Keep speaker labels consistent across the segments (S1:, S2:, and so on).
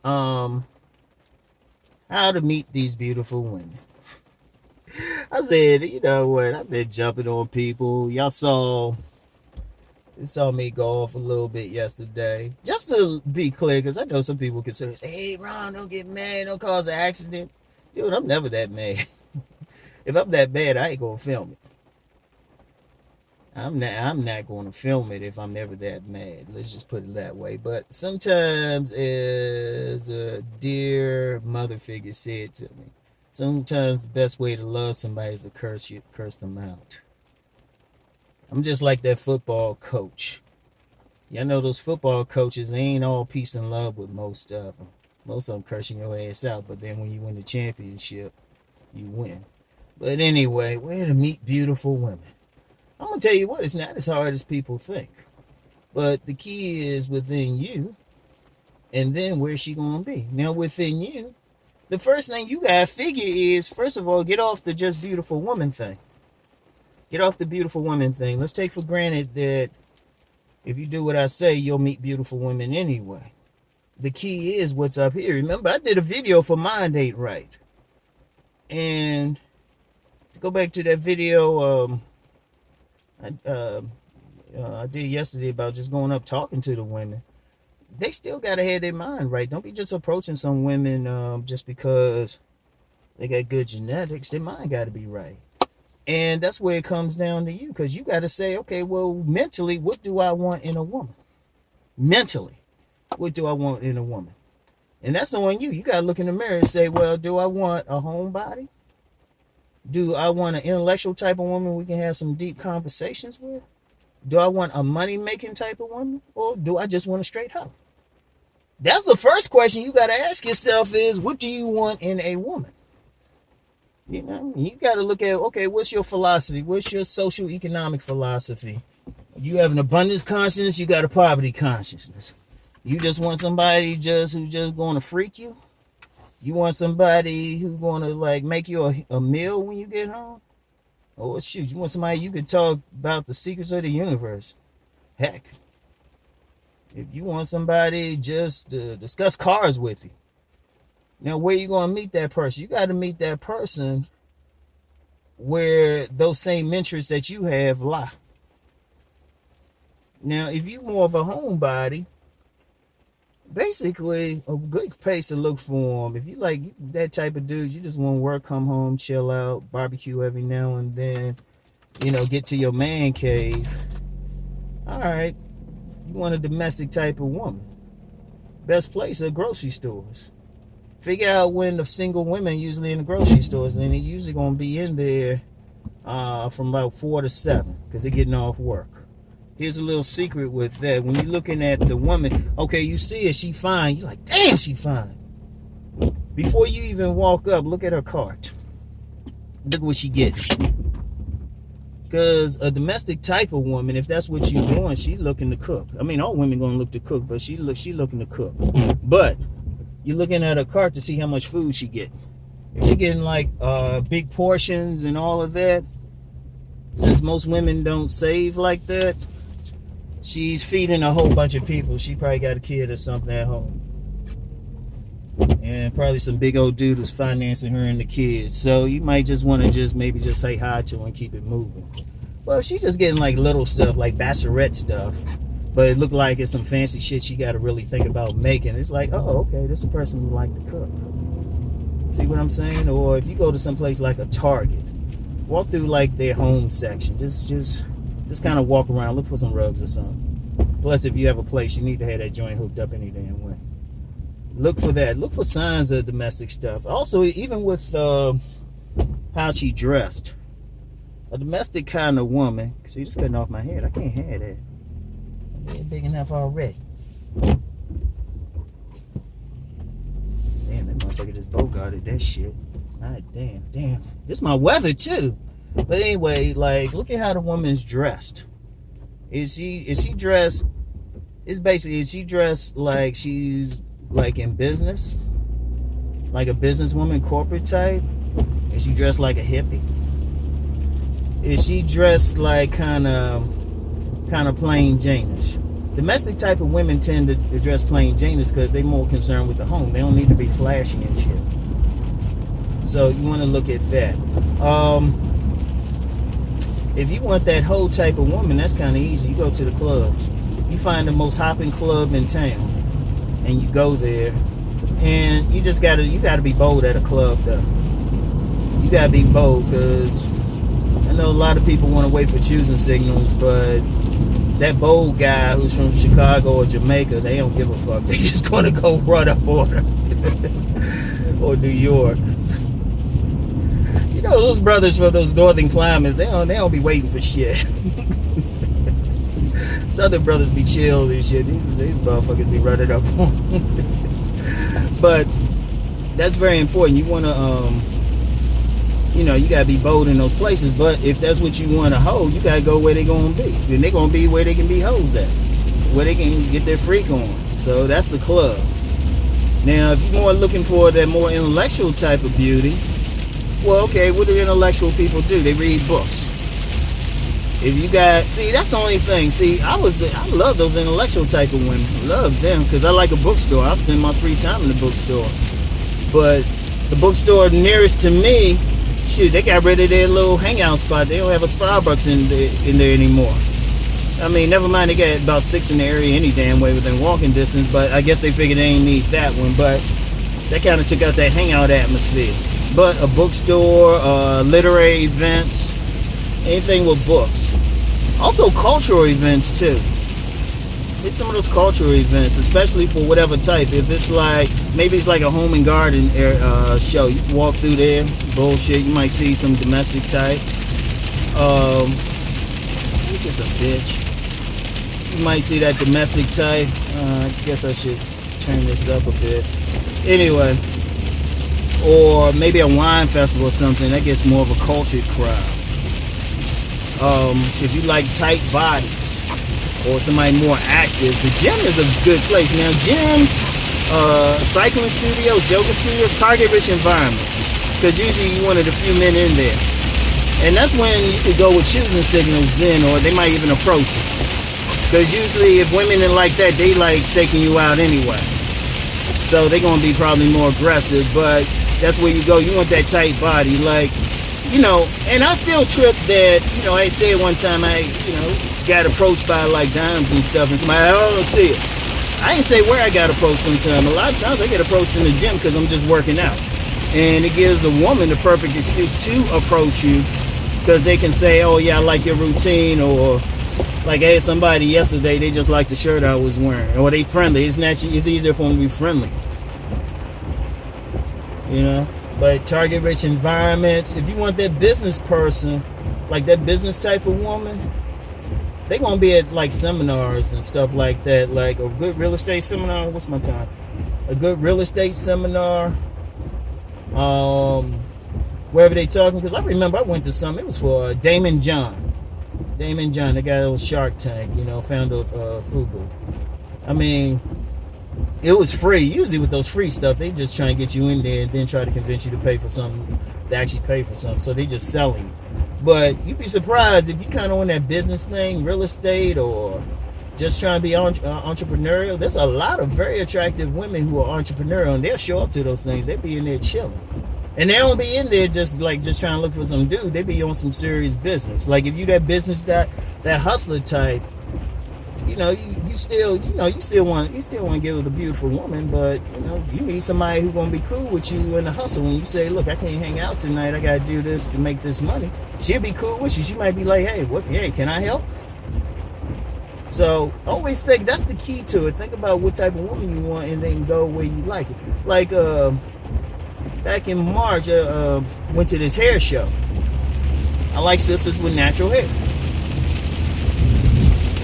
S1: Um, how to meet these beautiful women. I said, you know what? I've been jumping on people. Y'all saw me go off a little bit yesterday. Just to be clear, because I know some people can say, "Hey, Ron, don't get mad, don't cause an accident." Dude, I'm never that mad. If I'm that bad, I ain't gonna film it. I'm not going to film it if I'm ever that mad. Let's just put it that way. But sometimes, as a dear mother figure said to me, sometimes the best way to love somebody is to curse them out. I'm just like that football coach. Y'all know those football coaches, they ain't all peace and love with most of them. Most of them cursing your ass out, but then when you win the championship, you win. But anyway, where to meet beautiful women. I'm gonna tell you what, it's not as hard as people think. But the key is within you, and then where's she gonna be? Now within you, the first thing you gotta figure is, first of all, get off the just beautiful woman thing. Get off the beautiful woman thing. Let's take for granted that if you do what I say, you'll meet beautiful women anyway. The key is what's up here. Remember, I did a video for Mind Ain't Right. And to go back to that video I did yesterday about just going up talking to the women, they still got to have their mind right. Don't be just approaching some women just because they got good genetics. Their mind got to be right. And that's where it comes down to you, because you got to say, okay, well, mentally, what do I want in a woman? Mentally, what do I want in a woman? And that's on you. You got to look in the mirror and say, well, do I want a homebody? Do I want an intellectual type of woman we can have some deep conversations with? Do I want a money-making type of woman? Or do I just want a straight hoe? That's the first question you got to ask yourself is, what do you want in a woman? You know, you got to look at, okay, what's your philosophy? What's your social economic philosophy? You have an abundance consciousness, you got a poverty consciousness. You just want somebody who's just going to freak you? You want somebody who's going to like make you a meal when you get home? Oh, shoot, you want somebody you can talk about the secrets of the universe. Heck, if you want somebody just to discuss cars with you. Now, where you going to meet that person? You got to meet that person where those same interests that you have lie. Now, if you more of a homebody, basically a good place to look for them. If you like that type of dude, you just want to work, come home, chill out, barbecue every now and then, get to your man cave. All right, you want a domestic type of woman. Best place are grocery stores. Figure out when the single women usually in the grocery stores, and they're usually gonna be in there from about 4 to 7 because they're getting off work. Here's a little secret with that. When you're looking at the woman, okay, you see her, she fine. You're like, damn, she fine. Before you even walk up, look at her cart. Look what she gets. Because a domestic type of woman, if that's what you want, she looking to cook. I mean, all women gonna look to cook, but she looking to cook. But you're looking at her cart to see how much food she get. If she getting like big portions and all of that, since most women don't save like that, she's feeding a whole bunch of people. She probably got a kid or something at home. And probably some big old dude who's financing her and the kids. So you might just want to maybe say hi to her and keep it moving. Well, if she's just getting like little stuff, like bachelorette stuff, but it looked like it's some fancy shit she got to really think about making. It's like, oh, okay, this is a person who like to cook. See what I'm saying? Or if you go to some place like a Target, walk through like their home section. Just kind of walk around, look for some rugs or something. Plus, if you have a place, you need to have that joint hooked up any damn way. Look for that. Look for signs of domestic stuff. Also, even with how she dressed, a domestic kind of woman. See, this cutting off my head. I can't have that. They're big enough already. Damn, that motherfucker just bogarted that shit. God damn. This is my weather too. But anyway, like, look at how the woman's dressed. Is she dressed? Is she dressed like she's like in business, like a businesswoman, corporate type? Is she dressed like a hippie? Is she dressed like kind of plain Janish? Domestic type of women tend to dress plain Jane because they're more concerned with the home. They don't need to be flashy and shit. So you want to look at that. If you want that whole type of woman, that's kind of easy. You go to the clubs. You find the most hopping club in town, and you go there, and you gotta be bold at a club though. You gotta be bold because I know a lot of people want to wait for choosing signals, but that bold guy who's from Chicago or Jamaica, they don't give a fuck. They just gonna go run up on her or New York. You know, those brothers from those northern climates, they don't be waiting for shit. Southern brothers be chill and shit. These motherfuckers be running up on me. But that's very important. You want to, you got to be bold in those places. But if that's what you want to hold, you got to go where they're going to be. And they're going to be where they can be hoes at, where they can get their freak on. So that's the club. Now, if you're more looking for that more intellectual type of beauty, well, okay, what do intellectual people do? They read books. If you got, that's the only thing. I love those intellectual type of women. I love them because I like a bookstore. I spend my free time in the bookstore. But the bookstore nearest to me, shoot, they got rid of their little hangout spot. They don't have a Starbucks in there anymore. I mean, never mind, they got about 6 in the area any damn way within walking distance. But I guess they figured they ain't need that one. But that kind of took out that hangout atmosphere. But a bookstore, literary events, anything with books. Also cultural events too. It's some of those cultural events, especially for whatever type. If it's like, maybe it's like a home and garden show. You can walk through there, bullshit. You might see some domestic type. I think it's a bitch. You might see that domestic type. I guess I should turn this up a bit. Anyway. Or maybe a wine festival or something. That gets more of a cultured crowd. If you like tight bodies or somebody more active, the gym is a good place. Now, gyms, cycling studios, yoga studios, target-rich environments, because usually you're one of the few men in there. And that's when you could go with choosing signals then, or they might even approach you. Because usually if women are like that, they like staking you out anyway. So they're going to be probably more aggressive, but that's where you go. You want that tight body, like, and I still trip that, I said one time I, got approached by like dimes and stuff, and somebody, I don't see it. I ain't say where I got approached sometime. A lot of times I get approached in the gym because I'm just working out. And it gives a woman the perfect excuse to approach you because they can say, oh yeah, I like your routine, or like I had somebody yesterday, they just like the shirt I was wearing, or they friendly. It's easier for them to be friendly. But target-rich environments, if you want that business person, like that business type of woman, they're going to be at like seminars and stuff like that, like a good real estate seminar. What's my time? A good real estate seminar, wherever they talking, because I remember I went to some, it was for Damon John, the guy that was Shark Tank, founder of Fubu. I mean, it was free. Usually with those free stuff, they just try and get you in there and then try to convince you to pay for something, to actually pay for something. So they just selling. But you'd be surprised if you kind of on that business thing, real estate, or just trying to be entrepreneurial. There's a lot of very attractive women who are entrepreneurial, and they'll show up to those things. They'll be in there chilling. And they don't be in there just trying to look for some dude. They be on some serious business. Like if you that business, that hustler type, you still want to get with a beautiful woman, but you need somebody who's gonna be cool with you in the hustle. When you say, look, I can't hang out tonight, I gotta do this to make this money, she'll be cool with you. She might be like, hey, can I help? So always think that's the key to it. Think about what type of woman you want and then go where you like it. Like back in March, went to this hair show. I like sisters with natural hair.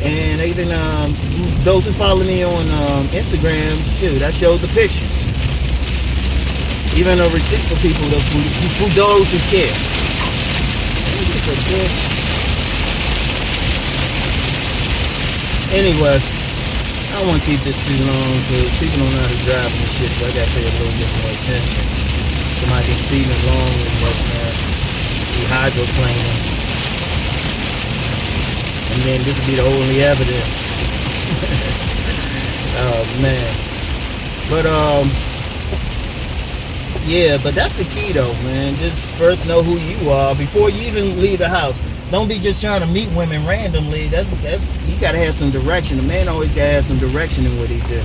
S1: And even those who follow me on Instagram, shoot, I showed the pictures. Even a receipt for people for those who care. It's a bitch. Anyway, I don't want to keep this too long because people don't know how to drive and shit, so I got to pay a little bit more attention. Somebody be speeding along and whatnot, be hydroplaning. And then this will be the only evidence Oh man. But yeah, but that's the key though, man. Just first know who you are before you even leave the house. Don't be just trying to meet women randomly. That's you gotta have some direction. A man always gotta have some direction in what he do.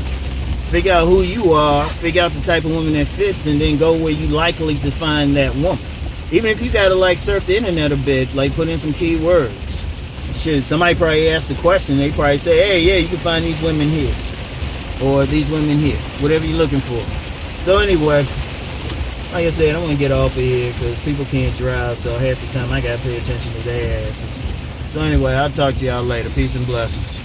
S1: Figure out who you are, figure out the type of woman that fits, and then go where you likely to find that woman. Even if you gotta like surf the internet a bit, like put in some keywords. Shit, somebody probably asked the question, they probably say, hey, yeah, you can find these women here. Or these women here. Whatever you're looking for. So anyway, like I said, I'm gonna get off of here because people can't drive, so half the time I gotta pay attention to their asses. So anyway, I'll talk to y'all later. Peace and blessings.